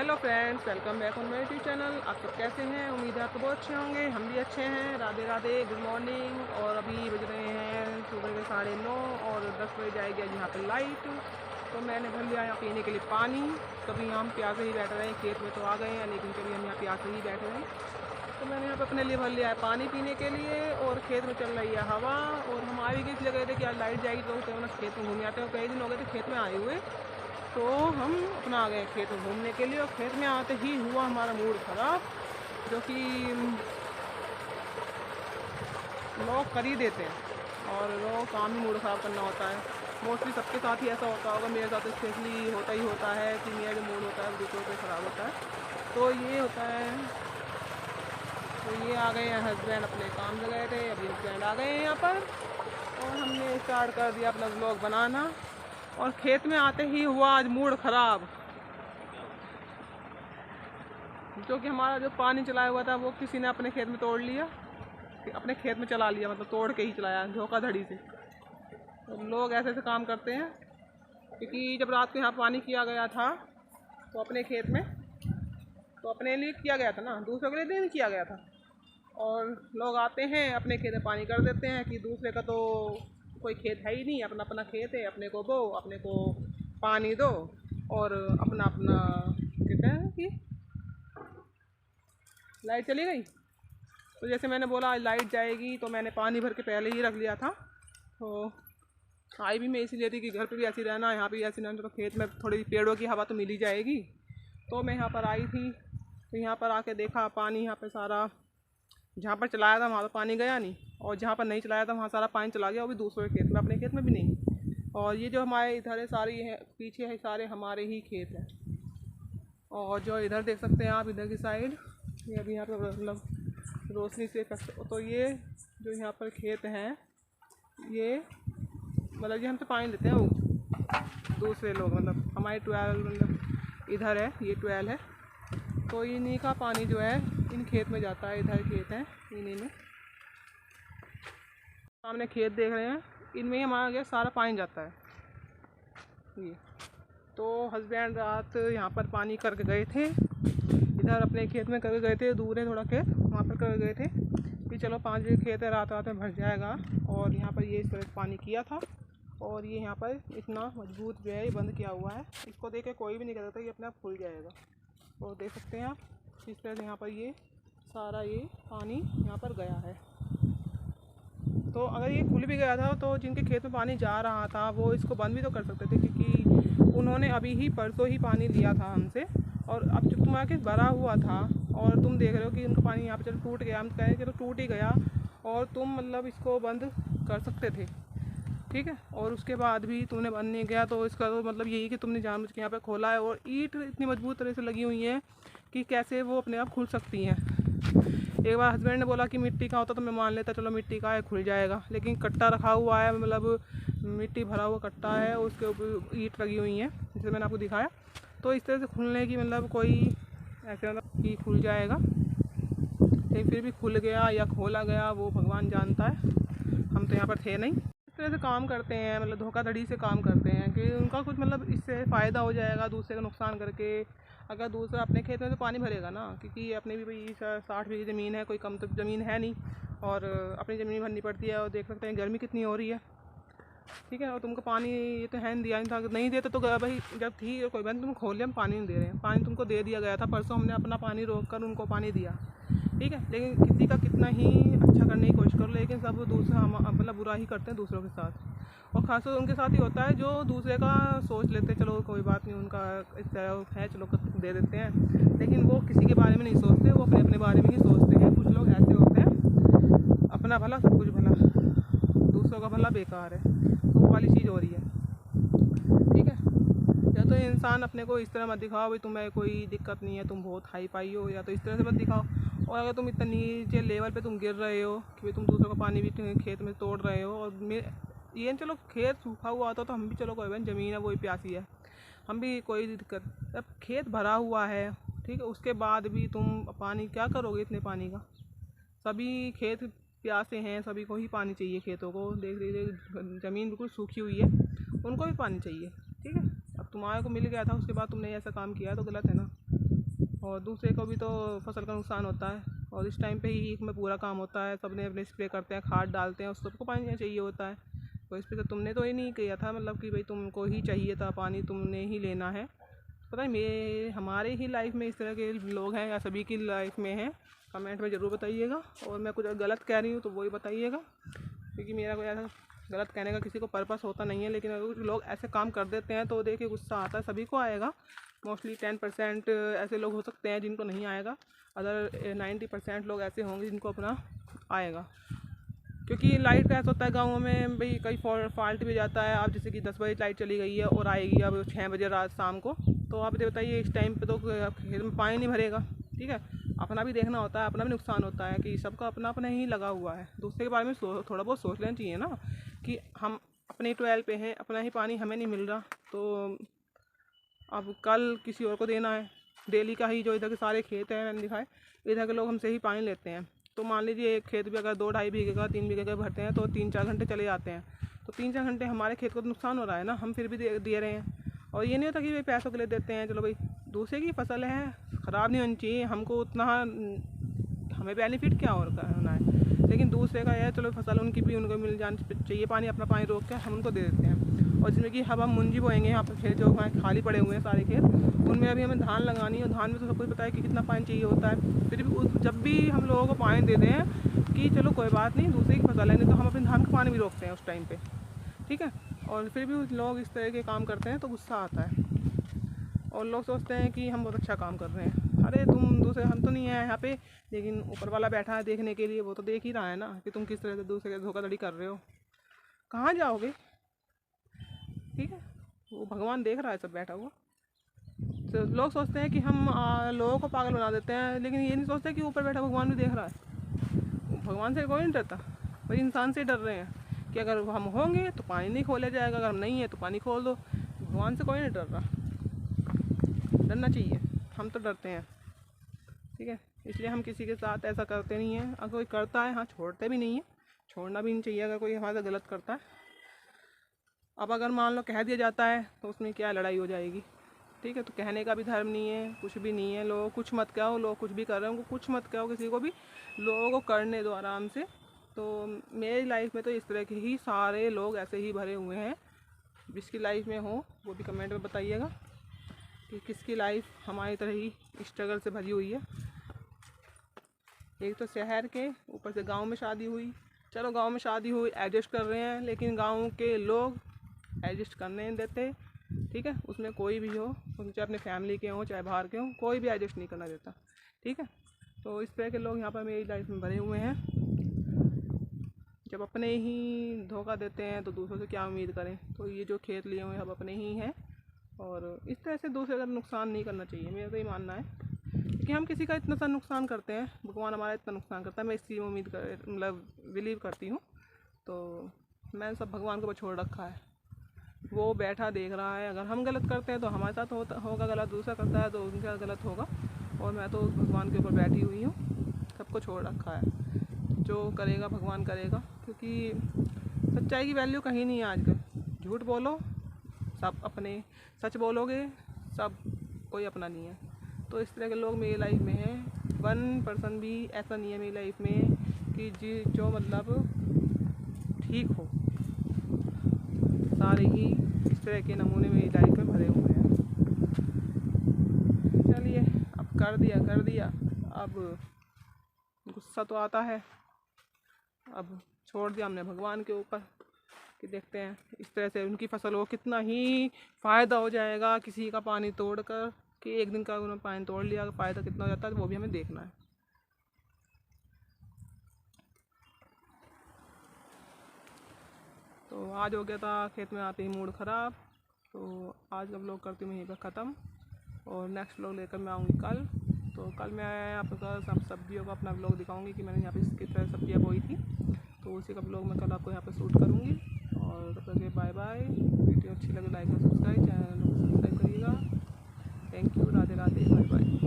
Hello friends, welcome back on my YouTube channel. आप सब कैसे हैं? उम्मीद है आप तो बहुत अच्छे होंगे। हम भी अच्छे हैं। Radhe Radhe, good morning. और अभी बज रहे हैं सुबह के 9:30 और 10 बजे जाएगी आज यहाँ पे लाइट। तो मैंने भर लिया यहाँ पीने के लिए पानी। कभी हम प्यासे ही बैठ रहे हैं, खेत में तो आ गए हैं लेकिन कभी हम यहाँ प्यासे ही बैठे हैं। तो मैंने यहाँ पे अपने लिए भर लिया है पानी पीने के लिए। और खेत में चल रही है हवा। और हम आ भी किस जगह थे कि आज लाइट जाएगी तो खेत में घूम आते हैं। कई दिन हो गए थे खेत में आए हुए, तो हम अपना आ गए खेत में घूमने के लिए। और खेत में आते ही हुआ हमारा मूड ख़राब, जो कि लोग कर ही देते हैं। और लोग काम ही मूड ख़राब करना होता है। मोस्टली सबके साथ ही ऐसा होता होगा, मेरे साथ स्पेशली होता ही होता है कि मेरा जो मूड होता है दूसरों पे ख़राब होता है। तो ये होता है। तो ये आ गए हैं हस्बैंड, अपने काम से गए थे, अभी हस्बैंड आ गए हैं यहाँ पर। और हमने स्टार्ट कर दिया अपना व्लॉग बनाना। और खेत में आते ही हुआ आज मूड ख़राब, जो कि हमारा जो पानी चलाया हुआ था वो किसी ने अपने खेत में तोड़ लिया। अपने खेत में चला लिया, मतलब तोड़ के ही चलाया धोखाधड़ी से। तो लोग ऐसे ऐसे काम करते हैं, क्योंकि जब रात को यहाँ पानी किया गया था तो अपने खेत में तो अपने लिए किया गया था ना, दूसरों के लिए नहीं किया गया था। और लोग आते हैं अपने खेत में पानी कर देते हैं कि दूसरे का तो कोई खेत है ही नहीं, अपना अपना खेत है, अपने को बो, अपने को पानी दो। और अपना अपना कहते हैं कि लाइट चली गई। तो जैसे मैंने बोला लाइट जाएगी तो मैंने पानी भर के पहले ही रख लिया था। तो आई भी मैं इसीलिए थी कि घर पे भी ऐसी रहना, यहाँ भी ऐसी रहना, तो खेत में थोड़ी पेड़ों की हवा तो मिल ही जाएगी। तो मैं यहाँ पर आई थी, तो यहाँ पर आके देखा पानी यहाँ पे सारा, जहाँ पर चलाया था वहाँ तो पानी गया नहीं, और जहाँ पर नहीं चलाया था वहाँ सारा पानी चला गया, वो भी दूसरे खेत में, अपने खेत में भी नहीं। और ये जो हमारे इधर है सारे, ये है पीछे है सारे हमारे ही खेत हैं। और जो इधर देख सकते हैं आप, इधर की साइड, ये अभी यहाँ पर मतलब रोशनी से तो ये जो यहाँ पर खेत हैं, ये मतलब ये हमसे पानी लेते हैं वो दूसरे लोग, मतलब हमारे 12 मतलब इधर है, ये 12 है। तो इन्हीं का पानी जो है इन खेत में जाता है। इधर खेत हैं इन्हीं में, सामने खेत देख रहे हैं, इनमें ही हमारा गया सारा पानी जाता है ये। तो हस्बैंड रात यहाँ पर पानी करके गए थे, इधर अपने खेत में करके गए थे, दूर है थोड़ा खेत, वहाँ पर कर गए थे कि चलो 5 बजे खेत है, रात रात में भर जाएगा। और यहाँ पर ये इस तरह पानी किया था। और ये यहाँ पर इतना मजबूत जो है ये बंद किया हुआ है, इसको देख के कोई भी नहीं कह सकता ये अपने आप खुल जाएगा। और देख सकते हैं आप इस तरह से यहाँ पर ये सारा ये पानी यहाँ पर गया है। तो अगर ये खुल भी गया था तो जिनके खेत में पानी जा रहा था वो इसको बंद भी तो कर सकते थे, क्योंकि उन्होंने अभी ही परसों ही पानी लिया था हमसे। और अब जब तुम्हारा खेत भरा हुआ था और तुम देख रहे हो कि उनका पानी यहाँ पे चलो टूट गया, हम कह रहे चलो टूट ही गया, और तुम मतलब इसको बंद कर सकते थे, ठीक है। और उसके बाद भी तुमने बंद नहीं किया, तो इसका तो मतलब यही कि तुमने जानबूझ के यहाँ पे खोला है। और ईंट इतनी मजबूत तरह से लगी हुई हैं कि कैसे वो अपने आप खुल सकती हैं। एक बार हस्बैंड ने बोला कि मिट्टी का होता तो मैं मान लेता, चलो मिट्टी का है खुल जाएगा, लेकिन कट्टा रखा हुआ है, मतलब मिट्टी भरा हुआ कट्टा है, उसके ऊपर ईंट लगी हुई हैं जैसे मैंने आपको दिखाया। तो इस तरह से खुलने की मतलब कोई ऐसे मतलब कि खुल जाएगा, लेकिन फिर भी खुल गया या खोला गया वो भगवान जानता है, हम तो यहाँ पर थे नहीं। इस तरह से काम करते हैं, मतलब धोखाधड़ी से काम करते हैं कि उनका कुछ मतलब इससे फ़ायदा हो जाएगा दूसरे का नुकसान करके। अगर दूसरा अपने खेत में तो पानी भरेगा ना, क्योंकि अपने भी भाई 60 बीघे ज़मीन है, कोई कम तो ज़मीन है नहीं, और अपनी ज़मीन भरनी पड़ती है। और देख सकते हैं गर्मी कितनी हो रही है, ठीक है। और तुमको पानी ये तो है नहीं दिया नहीं था, नहीं देते तो भाई जब थी कोई बात, तुम खोल लिया, हम पानी नहीं दे रहे हैं, पानी तुमको दे दिया गया था परसों, हमने अपना पानी रोक कर उनको पानी दिया, ठीक है। लेकिन किसी का कितना ही अच्छा करने की कोशिश करो, लेकिन सब दूसरा मतलब बुरा ही करते हैं दूसरों के साथ। और खासतौर उनके साथ ही होता है जो दूसरे का सोच लेते हैं, चलो कोई बात नहीं उनका इस तरह है, चलो दे देते हैं, लेकिन वो किसी के बारे में नहीं सोचते, वो अपने अपने बारे में ही सोचते हैं। कुछ लोग ऐसे होते हैं, अपना भला सब कुछ भला, दूसरों का भला बेकार है, तो वो वाली चीज़ हो रही है, ठीक है। या तो इंसान अपने को इस तरह मत दिखाओ भाई तुम्हें कोई दिक्कत नहीं है, तुम बहुत हाई पाई हो, या तो इस तरह से मत दिखाओ। और अगर तुम इतना नीचे लेवल पे तुम गिर रहे हो कि भाई तुम दूसरों का पानी भी खेत में तोड़ रहे हो, और ये चलो खेत सूखा हुआ होता तो हम भी चलो कोई बात, ज़मीन है वही प्यासी है, हम भी कोई दिक्कत। अब खेत भरा हुआ है, ठीक है, उसके बाद भी तुम पानी क्या करोगे इतने पानी का? सभी खेत प्यासे हैं, सभी को ही पानी चाहिए, खेतों को देख लीजिए ज़मीन बिल्कुल सूखी हुई है, उनको भी पानी चाहिए, ठीक है। अब तुम्हारे को मिल गया था, उसके बाद तुमने ऐसा काम किया तो गलत है ना। और दूसरे को भी तो फसल का नुकसान होता है। और इस टाइम पे ही में पूरा काम होता है, सबने अपने स्प्रे करते हैं, खाद डालते हैं, उस सबको पानी चाहिए होता है। तो इस पर तो तुमने तो ये नहीं किया था, मतलब कि भाई तुमको ही चाहिए था पानी, तुमने ही लेना है। पता नहीं हमारे ही लाइफ में इस तरह के लोग हैं या सभी की लाइफ में हैं, कमेंट में ज़रूर बताइएगा। और मैं कुछ गलत कह रही हूँ तो वही बताइएगा, क्योंकि मेरा कोई ऐसा गलत कहने का किसी को पर्पस होता नहीं है। लेकिन अगर लोग ऐसे काम कर देते हैं तो देखिए गुस्सा आता है, सभी को आएगा। मोस्टली 10% ऐसे लोग हो सकते हैं जिनको नहीं आएगा, अदर 90% लोग ऐसे होंगे जिनको अपना आएगा। क्योंकि लाइट का ऐसा होता है गाँवों में भाई, कई फॉल्ट भी जाता है। आप जैसे कि 10 बजे लाइट चली गई है और आएगी अब 6 बजे रात शाम को, तो आप ये बताइए इस टाइम पे तो खेत में पानी नहीं भरेगा। ठीक है, अपना भी देखना होता है, अपना भी नुकसान होता है कि सबका अपना अपना ही लगा हुआ है। दूसरे के बारे में थोड़ा बहुत सोच लेना चाहिए ना, कि हम अपने 12 पे हैं, अपना ही पानी हमें नहीं मिल रहा, तो अब कल किसी और को देना है। डेली का ही जो इधर के सारे खेत हैं मैंने दिखाए, इधर के लोग हमसे ही पानी लेते हैं। तो मान लीजिए एक खेत भी अगर 2-2.5 बीघे का 3 बीघे का भरते हैं तो 3-4 घंटे चले जाते हैं। तो 3-4 घंटे हमारे खेत को तो नुकसान हो रहा है ना, हम फिर भी दे रहे हैं। और ये नहीं होता कि भाई पैसों के लिए देते हैं, चलो भाई दूसरे की फसल है, ख़राब नहीं होनी चाहिए, हमको उतना हमें बेनिफिट क्या और होना है। लेकिन दूसरे का है, चलो फसल उनकी भी उनको मिल जानी चाहिए पानी, अपना पानी रोक के हम उनको दे देते हैं। और जिसमें कि अब हम मुंजी बोएंगे, यहाँ पर खेत जो खाली पड़े हुए हैं सारे खेत, उनमें अभी हमें धान लगानी है। और धान में तो सब कुछ पता है कि कितना पानी चाहिए होता है। फिर भी जब भी हम लोगों को पानी दे दें कि चलो कोई बात नहीं, दूसरे की फसल है, नहीं तो हम अपने धान का पानी भी रोकते हैं उस टाइम पर। ठीक है, और फिर भी लोग इस तरह के काम करते हैं तो गुस्सा आता है। और लोग सोचते हैं कि हम बहुत अच्छा काम कर रहे हैं। अरे तुम दूसरे, हम तो नहीं हैं यहाँ पे, लेकिन ऊपर वाला बैठा है देखने के लिए, वो तो देख ही रहा है ना कि तुम किस तरह से दूसरे के धोखाधड़ी कर रहे हो। कहाँ जाओगे? ठीक है, वो भगवान देख रहा है सब बैठा हुआ। तो लोग सोचते हैं कि हम लोगों को पागल बना देते हैं, लेकिन ये नहीं सोचते कि ऊपर बैठा भगवान भी देख रहा है। भगवान से कोई नहीं डरता, वही इंसान से डर रहे हैं कि अगर हम होंगे तो पानी नहीं खोला जाएगा, अगर हम नहीं है तो पानी खोल दो। भगवान से कोई नहीं डर रहा, डरना चाहिए, हम तो डरते हैं। ठीक है, इसलिए हम किसी के साथ ऐसा करते नहीं हैं। अगर कोई करता है, हाँ, छोड़ते भी नहीं है, छोड़ना भी नहीं चाहिए अगर कोई हमारे साथ गलत करता है। अब अगर मान लो कह दिया जाता है तो उसमें क्या लड़ाई हो जाएगी। ठीक है, तो कहने का भी धर्म नहीं है, कुछ भी नहीं है। लोग कुछ मत कहो, लोग कुछ भी कर रहे हैं उनको कुछ मत कहो, किसी को भी, लोगों को करने दो आराम से। तो मेरी लाइफ में तो इस तरह के ही सारे लोग ऐसे ही भरे हुए हैं। जिसकी लाइफ में हो वो भी कमेंट में बताइएगा कि किसकी लाइफ हमारी तरह ही स्ट्रगल से भरी हुई है। एक तो शहर के, ऊपर से गांव में शादी हुई। चलो गांव में शादी हुई, एडजस्ट कर रहे हैं, लेकिन गांव के लोग एडजस्ट करने नहीं देते। ठीक है, उसमें कोई भी हो, चाहे अपने फैमिली के हों चाहे बाहर के हों, कोई भी एडजस्ट नहीं करना देता। ठीक है, तो इस तरह के लोग यहाँ पर मेरी लाइफ में भरे हुए हैं। जब अपने ही धोखा देते हैं तो दूसरों से क्या उम्मीद करें। तो ये जो खेत लिए हुए हैं अब अपने ही हैं, और इस तरह से दूसरे का नुकसान नहीं करना चाहिए, मेरा तो ये मानना है। क्योंकि हम किसी का इतना सा नुकसान करते हैं, भगवान हमारा इतना नुकसान करता है, मैं इस चीज़ में मतलब बिलीव करती हूँ। तो मैंने सब भगवान के ऊपर छोड़ रखा है, वो बैठा देख रहा है। अगर हम गलत करते हैं तो हमारे साथ होगा गलत, दूसरा करता है तो उनके साथ गलत होगा। और मैं तो उस भगवान के ऊपर बैठी हुई हूँ, सबको छोड़ रखा है, जो करेगा भगवान करेगा। क्योंकि सच्चाई की वैल्यू कहीं नहीं है आजकल। झूठ बोलो सब अपने, सच बोलोगे सब कोई अपना नहीं है। तो इस तरह के लोग मेरी लाइफ में हैं। 1% भी ऐसा नहीं है मेरी लाइफ में कि जो मतलब ठीक हो। सारे ही इस तरह के नमूने मेरी लाइफ में भरे हुए हैं। चलिए, अब कर दिया। अब गुस्सा तो आता है, अब छोड़ दिया हमने भगवान के ऊपर कि देखते हैं इस तरह से उनकी फसल को कितना ही फ़ायदा हो जाएगा किसी का पानी तोड़ कर, कि एक दिन का उन्होंने पानी तोड़ लिया, फ़ायदा कितना हो जाता है वो भी हमें देखना है। तो आज हो गया था खेत में आते ही मूड ख़राब। तो आज का व्लॉग करती हूँ यहीं पर ख़त्म, और नेक्स्ट व्लॉग लेकर मैं आऊँगी कल। तो कल मैं आपको सब सब्जियों का अपना व्लॉग दिखाऊंगी कि मैंने यहाँ पे किस तरह सब्जियाँ बोई थी। तो उसी का व्लॉग मैं कल आपको यहाँ पे शूट करूँगी। और तब तक बाय बाय। वीडियो अच्छी लगे लाइक और सब्सक्राइब, चैनल को सब्सक्राइब करिएगा। Thank you, Radhe Radhe, bye bye.